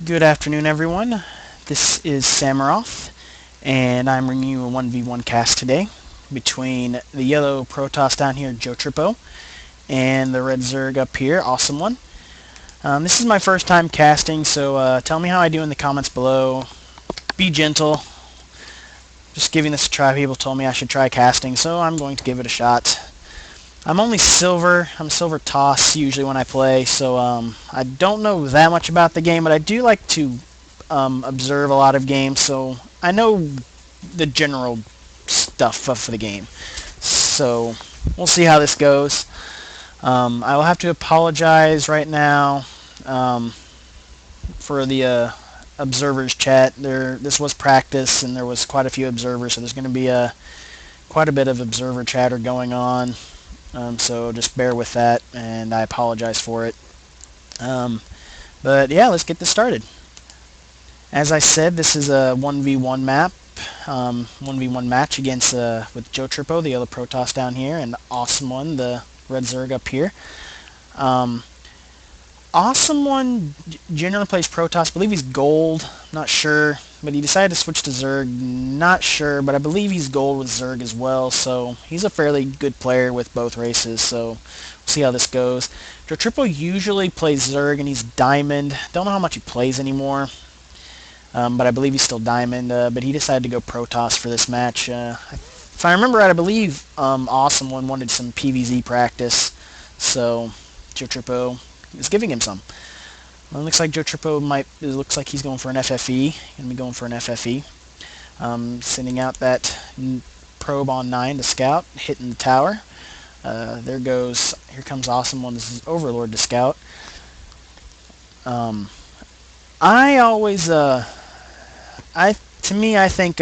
Good afternoon, everyone. This is Sammuroth, and I'm bringing you a 1v1 cast today between the yellow Protoss down here, Jotripo, and the red Zerg up here, AwesomeOne. This is my first time casting, so tell me how I do in the comments below. Be gentle. Just giving this a try. People told me I should try casting, so I'm going to give it a shot. I'm only silver. I'm silver toss usually when I play, so I don't know that much about the game, but I do like to observe a lot of games, so I know the general stuff of the game. So we'll see how this goes. I will have to apologize right now for the observers chat. This was practice, and there was quite a few observers, so there's going to be quite a bit of observer chatter going on. So just bear with that, and I apologize for it. But yeah, let's get this started. As I said, this is a 1v1 map, 1v1 match against with Jotripo, the yellow Protoss down here, and AwesomeOne, the red Zerg up here. AwesomeOne generally plays Protoss. I believe he's gold, not sure, but he decided to switch to Zerg, not sure, but I believe he's gold with Zerg as well, so he's a fairly good player with both races, so we'll see how this goes. Jotripo usually plays Zerg, and he's Diamond. Don't know how much he plays anymore, but I believe he's still Diamond, but he decided to go Protoss for this match. If I remember right, I believe AwesomeOne wanted some PvZ practice, so Jotripo is giving him some. Well, it looks like Jotripo it looks like he's going for an FFE. Gonna be going for an FFE. Sending out that probe on 9 to scout, hitting the tower. Here comes AwesomeOne's Overlord to scout. I think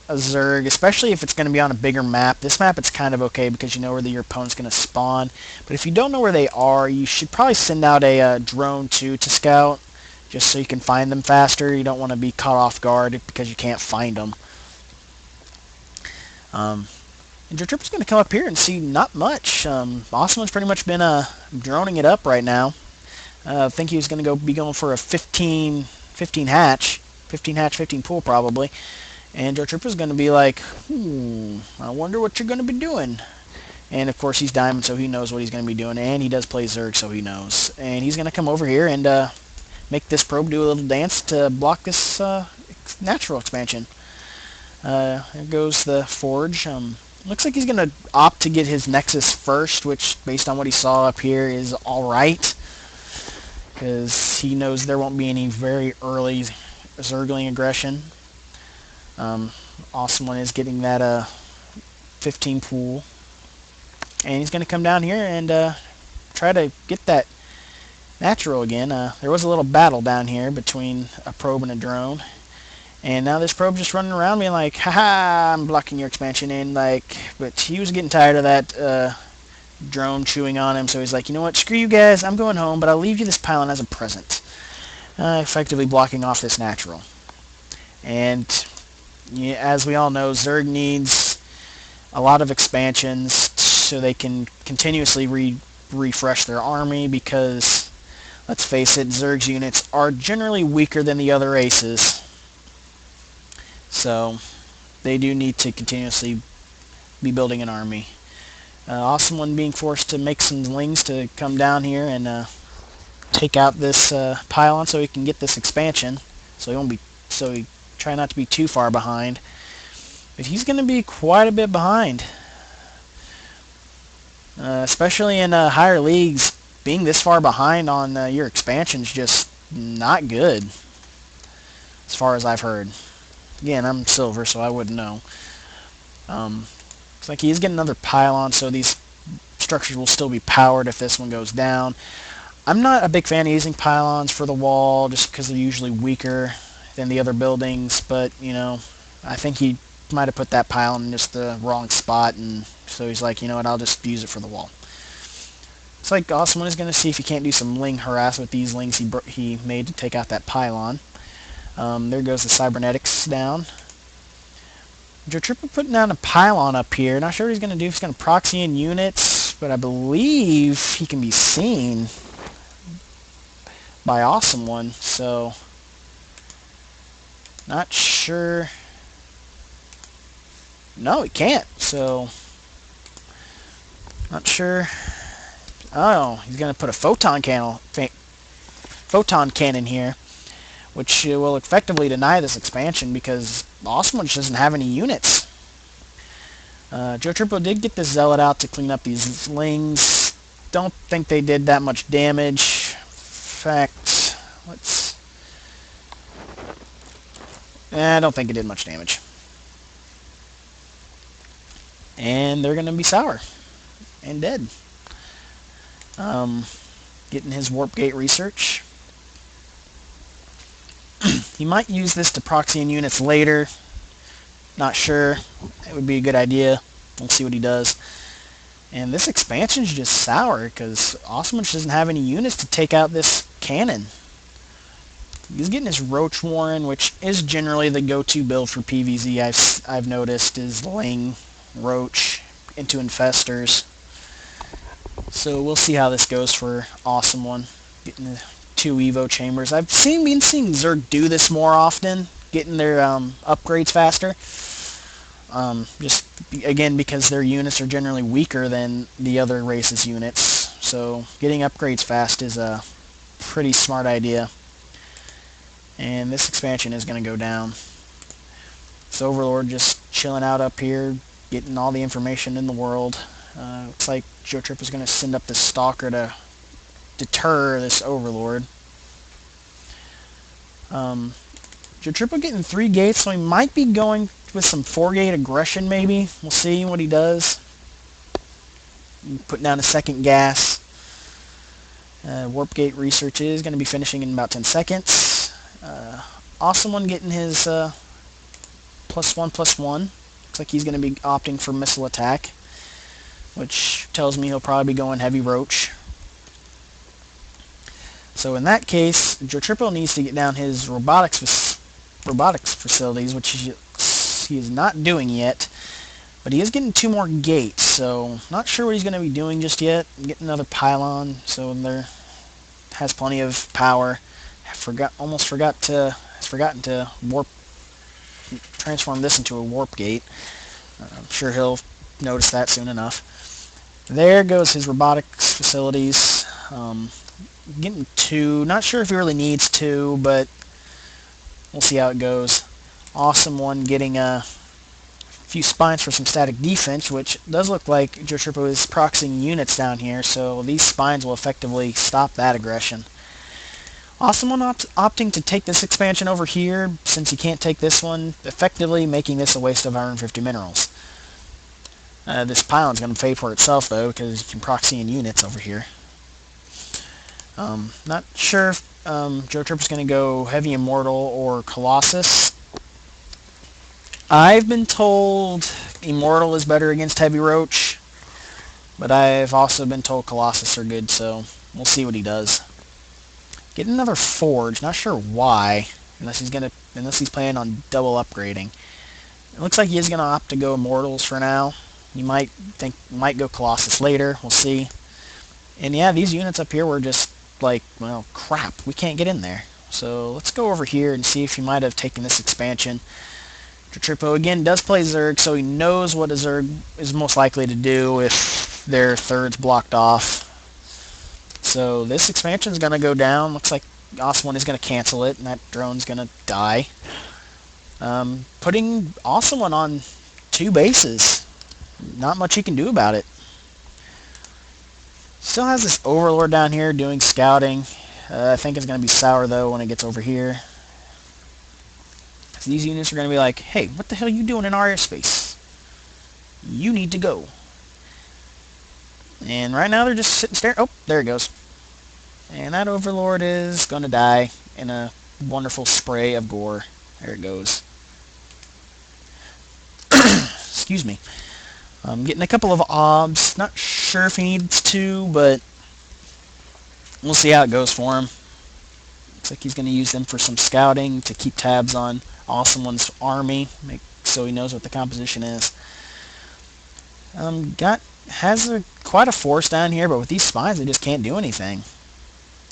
a Zerg, especially if it's going to be on a bigger map. This map, it's kind of okay because you know where your opponent's going to spawn. But if you don't know where they are, you should probably send out a drone too to scout, just so you can find them faster. You don't want to be caught off guard because you can't find them. And Jotripo's going to come up here and see not much. AwesomeOne's pretty much been droning it up right now. I think he was going to be going for a 15 hatch, 15 pool probably. And Jotripo's going to be like, I wonder what you're going to be doing. And of course he's Diamond, so he knows what he's going to be doing. And he does play Zerg, so he knows. And he's going to come over here and make this probe do a little dance to block this natural expansion. There goes the Forge. Looks like he's going to opt to get his Nexus first, which, based on what he saw up here, is alright. Because he knows there won't be any very early Zergling aggression. AwesomeOne is getting that 15 pool. And he's going to come down here and try to get that natural again. There was a little battle down here between a probe and a drone. And now this probe just running around being like, haha, I'm blocking your expansion. And but he was getting tired of that drone chewing on him. So he's like, you know what, screw you guys, I'm going home, but I'll leave you this pylon as a present. Effectively blocking off this natural. And yeah, as we all know, Zerg needs a lot of expansions so they can continuously refresh their army because, let's face it, Zerg's units are generally weaker than the other races. So they do need to continuously be building an army. AwesomeOne being forced to make some lings to come down here and take out this pylon so he can get this expansion. So he try not to be too far behind. But he's going to be quite a bit behind. Especially in higher leagues, being this far behind on your expansion is just not good, as far as I've heard. Again, I'm silver, so I wouldn't know. Looks like he's getting another pylon, so these structures will still be powered if this one goes down. I'm not a big fan of using pylons for the wall, just because they're usually weaker than the other buildings, but, you know, I think he might have put that pylon in just the wrong spot, and so he's like, you know what, I'll just use it for the wall. It's like AwesomeOne is going to see if he can't do some ling harass with these lings he made to take out that pylon. There goes the cybernetics down. Jotripo putting down a pylon up here. Not sure what he's going to do. He's going to proxy in units, but I believe he can be seen by AwesomeOne, so Not sure. No, he can't. So, not sure. Oh, he's going to put a photon cannon here, which will effectively deny this expansion because AwesomeOne just doesn't have any units. Jotripo did get the Zealot out to clean up these slings. Don't think they did that much damage. In fact, I don't think it did much damage. And they're going to be sour and dead. Getting his warp gate research. He might use this to proxy in units later. Not sure. It would be a good idea. We'll see what he does. And this expansion's just sour because AwesomeOne doesn't have any units to take out this cannon. He's getting his Roach Warren, which is generally the go-to build for PvZ. I've noticed is Ling, Roach into Infestors. So we'll see how this goes for AwesomeOne. Getting the 2 Evo chambers. I've been seeing Zerg do this more often, getting their upgrades faster. Just again because their units are generally weaker than the other races' units. So getting upgrades fast is a pretty smart idea. And this expansion is going to go down. So Overlord just chilling out up here, getting all the information in the world. Looks like Jotripo is going to send up this Stalker to deter this Overlord. Jotripo getting 3 gates, so he might be going with some 4-gate aggression maybe. We'll see what he does. Putting down a second gas. Warp gate research is going to be finishing in about 10 seconds. AwesomeOne getting his +1/+1. Looks like he's going to be opting for missile attack, which tells me he'll probably be going heavy Roach. So in that case, Jotripo needs to get down his robotics facilities, which he is not doing yet. But he is getting 2 more gates, so not sure what he's going to be doing just yet. Getting another pylon, so there has plenty of power. Almost forgotten to transform this into a warp gate. I'm sure he'll notice that soon enough. There goes his robotics facilities. Getting 2. Not sure if he really needs 2, but we'll see how it goes. AwesomeOne getting a few spines for some static defense, which does look like Jotripo is proxying units down here, so these spines will effectively stop that aggression. AwesomeOne opting to take this expansion over here, since he can't take this one, effectively making this a waste of 150 minerals. This pylon's going to pay for itself, though, because you can proxy in units over here. Not sure if Jotripo's going to go Heavy Immortal or Colossus. I've been told Immortal is better against Heavy Roach, but I've also been told Colossus are good, so we'll see what he does. Get another Forge. Not sure why, unless he's planning on double upgrading. It looks like he is going to opt to go Immortals for now. You might go Colossus later. We'll see. And yeah, these units up here were just like, well, crap. We can't get in there. So let's go over here and see if he might have taken this expansion. Jotripo again does play Zerg, so he knows what a Zerg is most likely to do if their third's blocked off. So this expansion is going to go down. Looks like AwesomeOne is going to cancel it, and that drone's going to die. Putting AwesomeOne on 2 bases. Not much he can do about it. Still has this Overlord down here doing scouting. I think it's going to be sour, though, when it gets over here. So these units are going to be like, hey, what the hell are you doing in our airspace? You need to go. And right now they're just sitting staring. Oh, there it goes. And that Overlord is going to die in a wonderful spray of gore. There it goes. Excuse me. I'm getting a couple of obs. Not sure if he needs to, but we'll see how it goes for him. Looks like he's going to use them for some scouting to keep tabs on AwesomeOne's army, so he knows what the composition is. Has quite a force down here, but with these spines, they just can't do anything.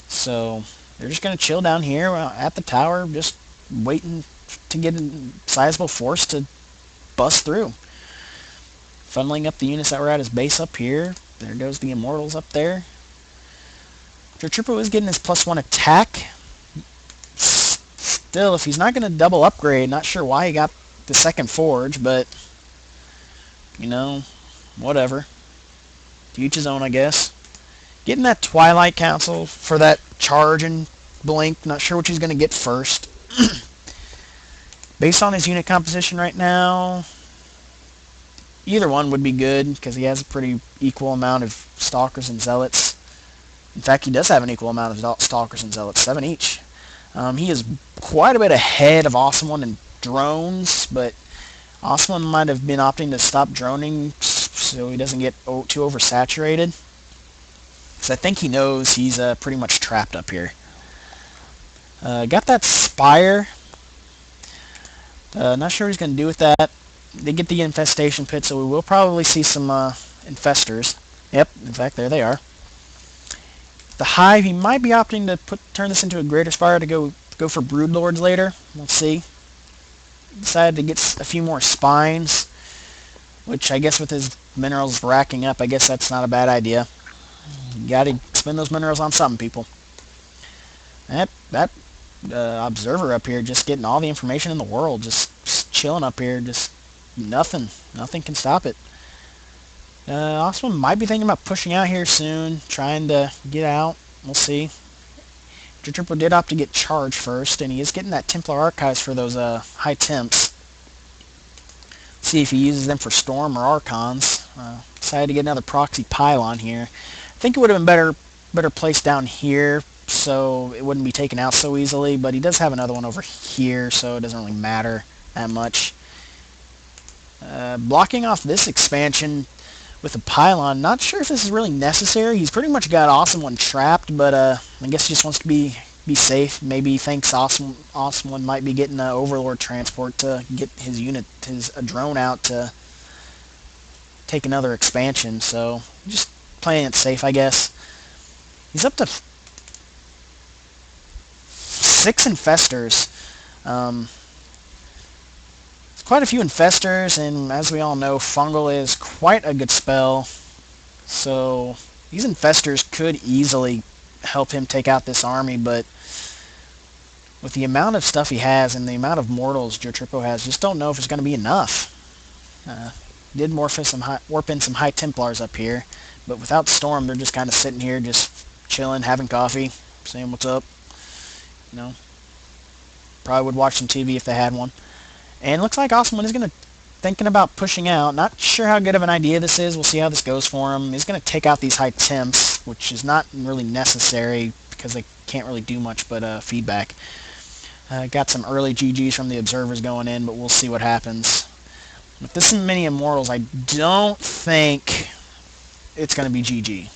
So they're just going to chill down here at the tower, just waiting to get a sizable force to bust through. Funneling up the units that were at his base up here. There goes the Immortals up there. Jotripo is getting his +1 attack. Still, if he's not going to double upgrade, not sure why he got the second forge, but, you know, whatever. To each his own, I guess. Getting that Twilight Council for that charge and blink. Not sure which he's going to get first. Based on his unit composition right now, either one would be good, because he has a pretty equal amount of Stalkers and Zealots. In fact, he does have an equal amount of Stalkers and Zealots, 7 each. He is quite a bit ahead of AwesomeOne in drones, but AwesomeOne might have been opting to stop droning so he doesn't get too oversaturated. Because I think he knows he's pretty much trapped up here. Got that Spire. Not sure what he's going to do with that. They get the infestation pit, so we will probably see some infestors. Yep, in fact, there they are. The Hive, he might be opting to turn this into a Greater Spire to go for Broodlords later. We'll see. Decided to get a few more spines, which I guess with his minerals racking up, I guess that's not a bad idea. You gotta spend those minerals on something, people. That observer up here just getting all the information in the world, just chilling up here, just nothing can stop it. AwesomeOne might be thinking about pushing out here soon, trying to get out. We'll see. Jotripo did opt to get charged first, and he is getting that Templar Archives for those high temps. See if he uses them for Storm or Archons. Decided to get another proxy pylon here. I think it would have been better placed down here, so it wouldn't be taken out so easily, but he does have another one over here, so it doesn't really matter that much. Blocking off this expansion with a pylon, not sure if this is really necessary. He's pretty much got AwesomeOne trapped, but I guess he just wants to be safe. Maybe he thinks AwesomeOne might be getting an Overlord transport to get his unit, a drone out to take another expansion, so just playing it safe, I guess. He's up to 6 infestors. Quite a few infestors, and as we all know, fungal is quite a good spell. So these infestors could easily help him take out this army, but with the amount of stuff he has and the amount of mortals Jotripo has, just don't know if it's going to be enough. Did warp in some high Templars up here, but without Storm, they're just kind of sitting here, just chilling, having coffee, saying what's up. You know, probably would watch some TV if they had one. And looks like AwesomeOne is thinking about pushing out. Not sure how good of an idea this is. We'll see how this goes for him. He's going to take out these high temps, which is not really necessary because they can't really do much but feedback. Got some early GGs from the observers going in, but we'll see what happens. With this many Immortals, I don't think it's going to be GG.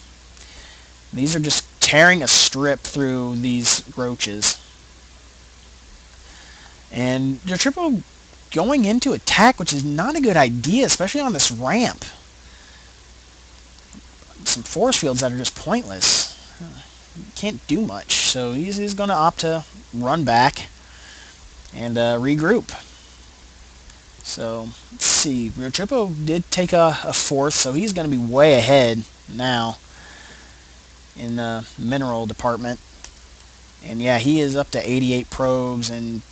These are just tearing a strip through these roaches. And Jotripo going into attack, which is not a good idea, especially on this ramp. Some force fields that are just pointless. Can't do much, so he's going to opt to run back and regroup. So, let's see. Jotripo did take a 4th, so he's going to be way ahead now in the mineral department. And yeah, he is up to 88 probes, and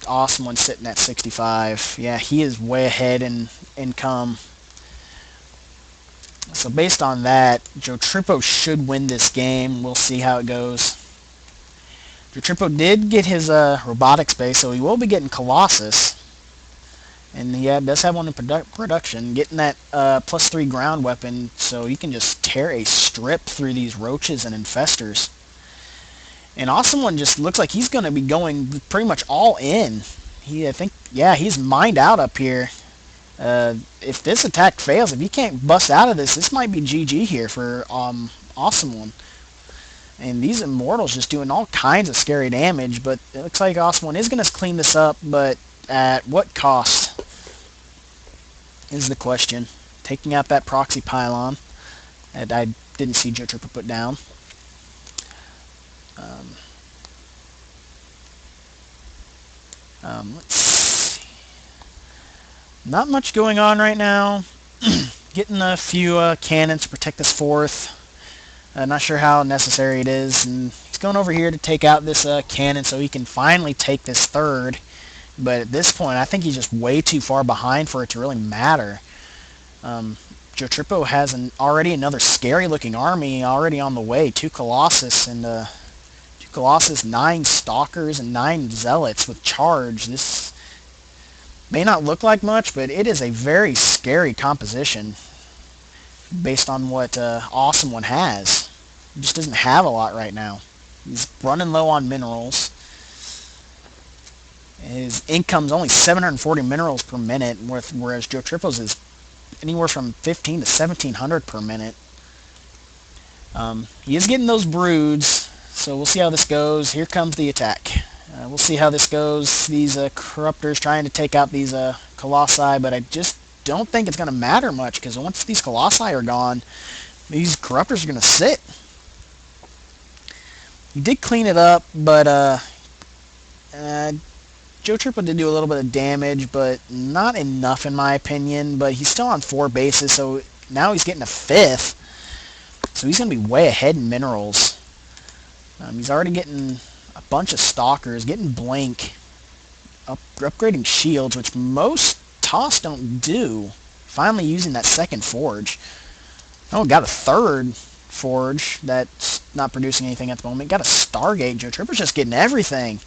AwesomeOne sitting at 65. Yeah, he is way ahead in income. So based on that, Jotripo should win this game. We'll see how it goes. Jotripo did get his robotics base, so he will be getting Colossus. And he does have one in production. Getting that +3 ground weapon, so he can just tear a strip through these roaches and infestors. And AwesomeOne just looks like he's going to be going pretty much all in. He's mined out up here. If this attack fails, if he can't bust out of this, this might be GG here for AwesomeOne. And these Immortals just doing all kinds of scary damage, but it looks like AwesomeOne is going to clean this up, but at what cost is the question. Taking out that proxy pylon that I didn't see Jotripo put down. Let's see. Not much going on right now. Getting a few cannons to protect this fourth. Not sure how necessary it is. And he's going over here to take out this cannon so he can finally take this third. But at this point, I think he's just way too far behind for it to really matter. Jotripo has already another scary-looking army already on the way. 2 Colossus and 9 Stalkers and 9 Zealots with charge. This may not look like much, but it is a very scary composition based on what AwesomeOne has. He just doesn't have a lot right now. He's running low on minerals. His income's only 740 minerals per minute, whereas Jotripo's is anywhere from 15 to 1700 per minute. He is getting those broods, so we'll see how this goes. Here comes the attack. We'll see how this goes. These corruptors trying to take out these colossi, but I just don't think it's going to matter much, because once these colossi are gone, these corruptors are going to sit. He did clean it up, but Jotripo did do a little bit of damage, but not enough in my opinion. But he's still on 4 bases, so now he's getting a 5th. So he's going to be way ahead in minerals. He's already getting a bunch of stalkers, getting blink, upgrading shields, which most TOS don't do. Finally using that second forge. Oh, got a third forge that's not producing anything at the moment. Got a Stargate. Jotripo's just getting everything.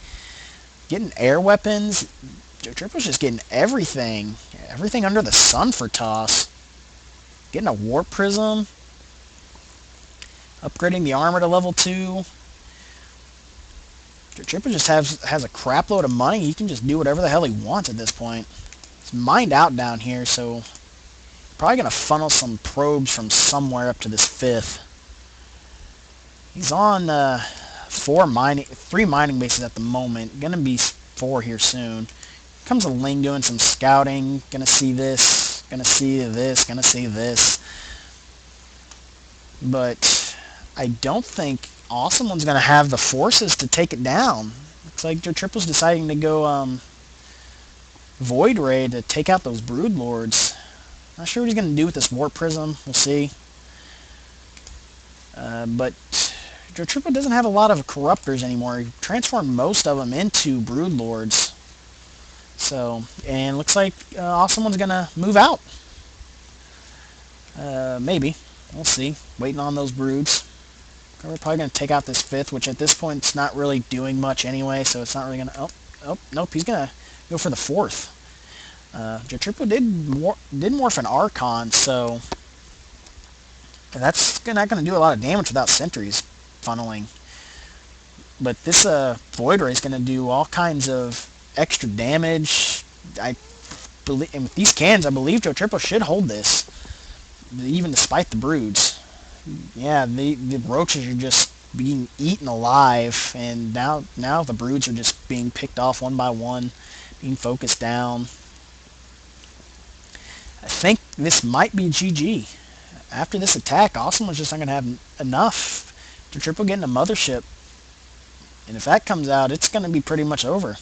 Getting air weapons. Jotripo's just getting everything. Everything under the sun for TOS. Getting a warp prism. Upgrading the armor to level 2. Jotripo just has a crap load of money. He can just do whatever the hell he wants at this point. It's mined out down here, so probably going to funnel some probes from somewhere up to this 5th. He's on 3 mining bases at the moment. Going to be 4 here soon. Comes a Ling doing some scouting. Going to see this. Going to see this. Going to see this. But I don't think AwesomeOne's going to have the forces to take it down. Looks like Jotripo's deciding to go Void Ray to take out those Brood Lords. Not sure what he's going to do with this Warp Prism. We'll see. But Jotripo doesn't have a lot of Corruptors anymore. He transformed most of them into Brood Lords. So, and looks like AwesomeOne's going to move out. Maybe. We'll see. Waiting on those Broods. We're probably going to take out this 5th, which at this point it's not really doing much anyway, so it's not really going to... Oh, nope, he's going to go for the 4th. Jotripo did morph an Archon, so that's not going to do a lot of damage without sentries funneling. But this Void Ray is going to do all kinds of extra damage. I believe, and with these cannons, I believe Jotripo should hold this, even despite the Broods. Yeah, the roaches are just being eaten alive, and now the Broods are just being picked off one by one, being focused down. I think this might be GG. After this attack, AwesomeOne's just not going to have enough. Jotripo getting a mothership, and if that comes out, it's going to be pretty much over.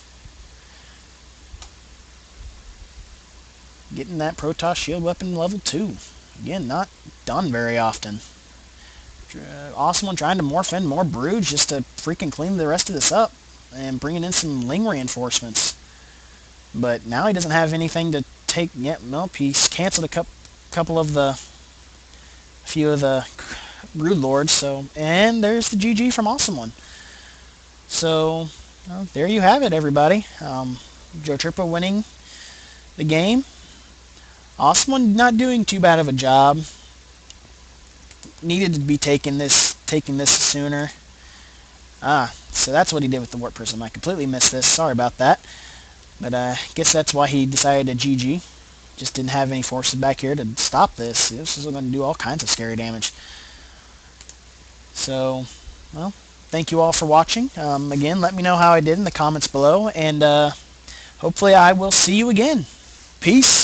Getting that Protoss shield weapon level 2. Again, not done very often. AwesomeOne trying to morph in more Broods just to freaking clean the rest of this up and bringing in some Ling reinforcements. But now he doesn't have anything to take yet. Nope, he's canceled a few of the Brood Lords. So, and there's the GG from AwesomeOne. So, well, there you have it, everybody. Jotripo winning the game. AwesomeOne not doing too bad of a job. Needed to be taking this sooner. So that's what he did with the Warp Prism. I completely missed this. Sorry about that. But I guess that's why he decided to GG. Just didn't have any forces back here to stop this. This is going to do all kinds of scary damage. So, well, thank you all for watching. Again, let me know how I did in the comments below. And hopefully I will see you again. Peace.